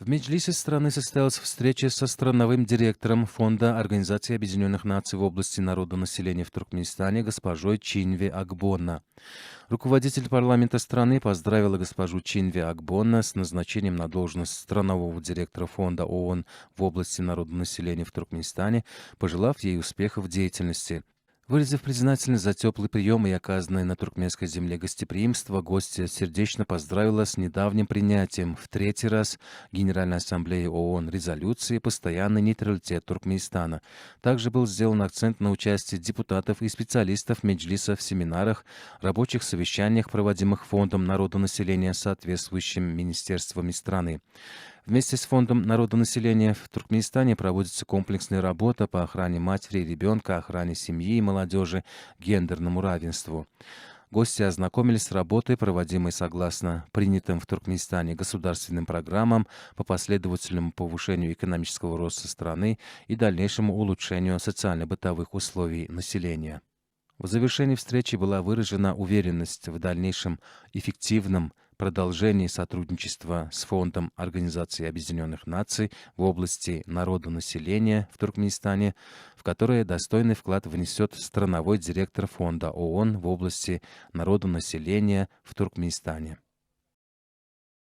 Меджлисе страны состоялась встреча со страновым директором Фонда Организации Объединенных Наций в области народонаселения в Туркменистане госпожой Чинве Акбонна. Руководитель парламента страны поздравила госпожу Чинве Акбонна с назначением на должность странового директора Фонда ООН в области народонаселения в Туркменистане, пожелав ей успехов в деятельности. Выразив признательность за теплый прием и оказанное на туркменской земле гостеприимство, гостья сердечно поздравила с недавним принятием в третий раз Генеральной Ассамблеи ООН резолюции «Постоянный нейтралитет Туркменистана». Также был сделан акцент на участие депутатов и специалистов Меджлиса в семинарах, рабочих совещаниях, проводимых Фондом народонаселения соответствующими министерствами страны. Вместе с Фондом народонаселения в Туркменистане проводится комплексная работа по охране матери и ребенка, охране семьи и молодежи, гендерному равенству. Гости ознакомились с работой, проводимой согласно принятым в Туркменистане государственным программам по последовательному повышению экономического роста страны и дальнейшему улучшению социально-бытовых условий населения. В завершении встречи была выражена уверенность в дальнейшем эффективном продолжении сотрудничества с Фондом Организации Объединенных Наций в области народонаселения в Туркменистане, в которое достойный вклад внесет страновой директор Фонда ООН в области народонаселения в Туркменистане.